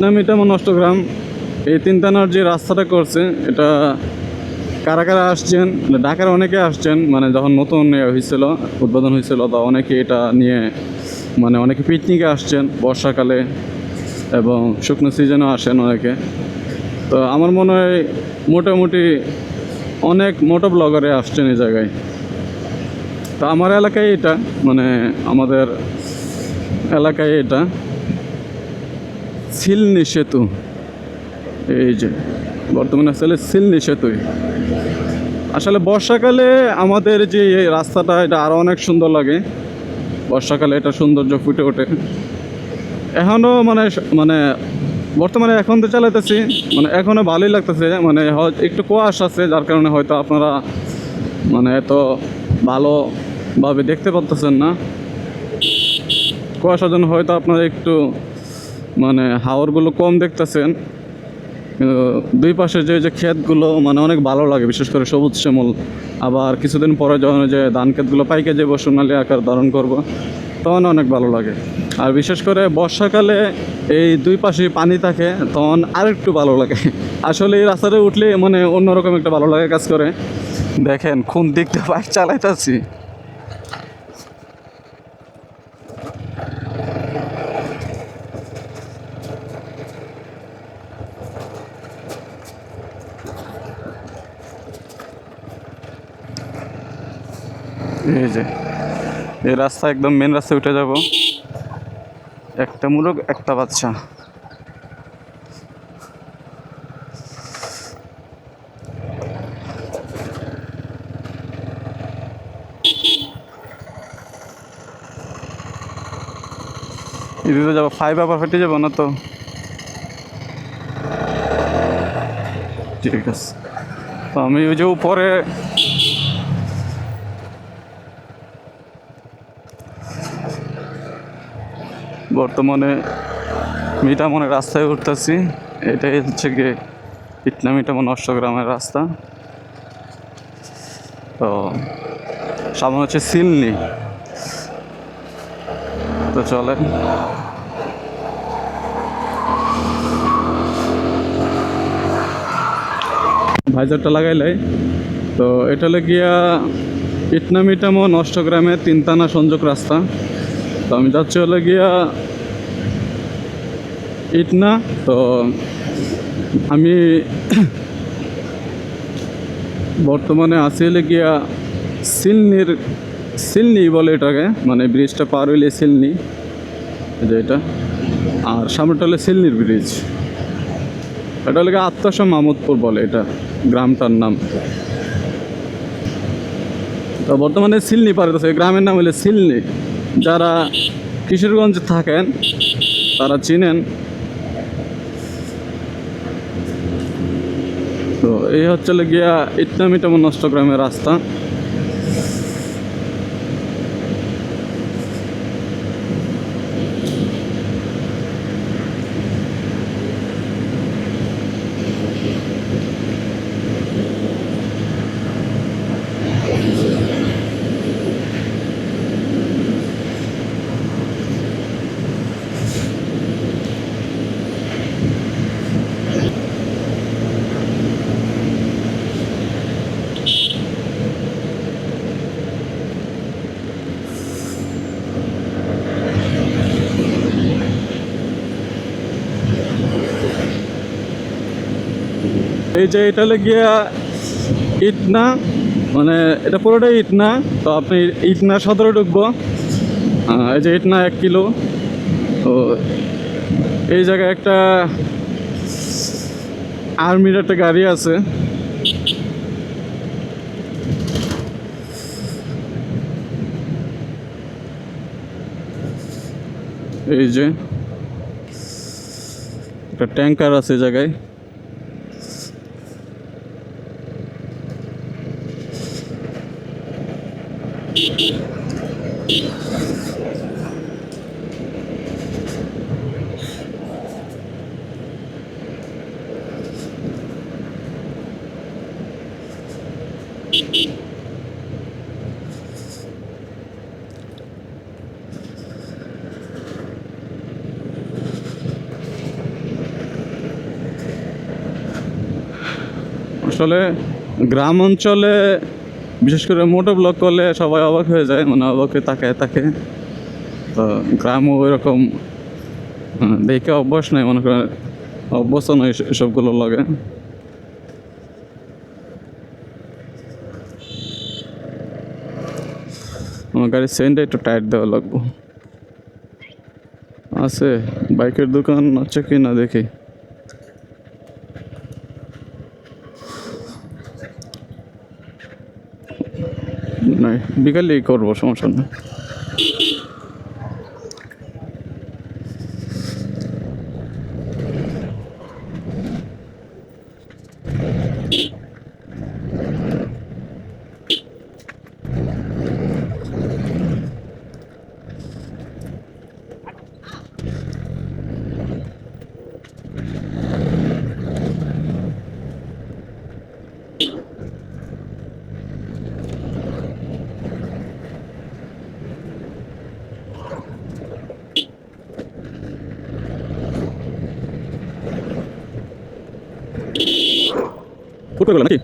ইটনামিটামো নষ্টগ্রাম এই তিনটানার যে রাস্তাটা করছে এটা কারা কারা আসছেন, ঢাকার অনেকে আসছেন, মানে যখন নতুন হয়েছিল উদ্বোধন হয়েছিল তো অনেকে এটা নিয়ে মানে অনেকে পিকনিকে আসছেন বর্ষাকালে এবং শুকনো সিজনেও আসেন অনেকে। তো আমার মনে হয় মোটামুটি অনেক মোটো ব্লগারে আসছেন এই জায়গায়। তো আমার এলাকায় এটা মানে আমাদের এলাকায় এটা সিলনি সেতু, এই যে বর্তমানে আসলে সিলনি সেতুই। আসলে বর্ষাকালে আমাদের যে এই রাস্তাটা এটা আরও অনেক সুন্দর লাগে, বর্ষাকালে এটা সৌন্দর্য ফুটে ওঠে। এখনও মানে মানে বর্তমানে এখন তো চালাইতেছি, মানে এখনও ভালোই লাগতেছে, মানে একটু কুয়াশা আছে যার কারণে হয়তো আপনারা মানে এত ভালোভাবে দেখতে পারতেছেন না। কুয়াশার জন্য হয়তো আপনারা একটু মানে হাওরগুলো কম দেখতেছেন, কিন্তু দুই পাশে যে ক্ষেতগুলো মানে অনেক ভালো লাগে, বিশেষ করে সবুজ শ্যামল। আবার কিছুদিন পরে যখন যে ধান ক্ষেতগুলো পাইকে যাবো, সোনালি আকার ধারণ করব, তখন অনেক ভালো লাগে। আর বিশেষ করে বর্ষাকালে এই দুই পাশে পানি থাকে তখন আরেকটু ভালো লাগে। আসলে এই রাস্তাটা উঠলে মানে অন্যরকম একটা ভালো লাগে কাজ করে। দেখেন কোন দিকটা বাইক চালাইতেছি। এই যে এই রাস্তা একদম মেন রাস্তায় উঠে যাব। একটা মুরগ একটা বাচ্চা। এদিকে যাবো ফাইভ আবার ফেটে যাবো না তো? ঠিক আছে। তো আমি ওই যে উপরে বর্তমানে মিঠামনের রাস্তায় উঠতেছি। এটাই হচ্ছে গিয়ে মিঠামন অষ্টগ্রামের রাস্তা। তো সামনে হচ্ছে সিলনি। তো চলে ভাইজারটা লাগাইলাই। তো এটা হলো গিয়া মিঠামন অষ্টগ্রামের তিনটানা সংযোগ রাস্তা। তো আমি যাচ্ছি হলো গিয়া ইটনা। তো আমি বর্তমানে আছি হলে গিয়া সিলনি বলে এটাকে, মানে ব্রিজটা পার হইলে সিলনি, যে এটা। আর সামনেটা হলে সিলনির ব্রিজ। এটা হলে আত্মাসা মাহমুদপুর বলে এটা গ্রামটার নাম। তো বর্তমানে সিলনি পার হইতেছে, গ্রামের নাম হলে সিলনি। যারা কিশোরগঞ্জে থাকেন তারা চিনেন। তো এই হচ্ছে গিয়া ইটনামিটামন নষ্টগ্রামের রাস্তা। এই যে এটা হলে গিয়া ইটনা, মানে এটা পুরোটাই ইটনা। তো আপনি ইটনা সদরে ঢুকবো। এই যে ইটনা 1 কিলো। তো এই জায়গায় একটা আর্মির একটা গাড়ি আছে। এই যে একটা ট্যাঙ্কার আছে জায়গায়। আসলে গ্রাম অঞ্চলে বিশেষ করে মোটো ব্লগ করলে সবাই অবাক হয়ে যায়, মানে অবাকে তাকায় থাকে। তো গ্রামও ওইরকম দেখে অভ্যাস নাই, মনে করেন অভ্যস্ত নয় এসবগুলো লাগে। আমার গাড়ির চেইনটা একটু টাইট দেওয়া লাগবো। আছে বাইকের দোকান আছে কি না দেখি। নাই, বিকালেই করবো, সমস্যা নেই। ফুট করে গেল নাকি?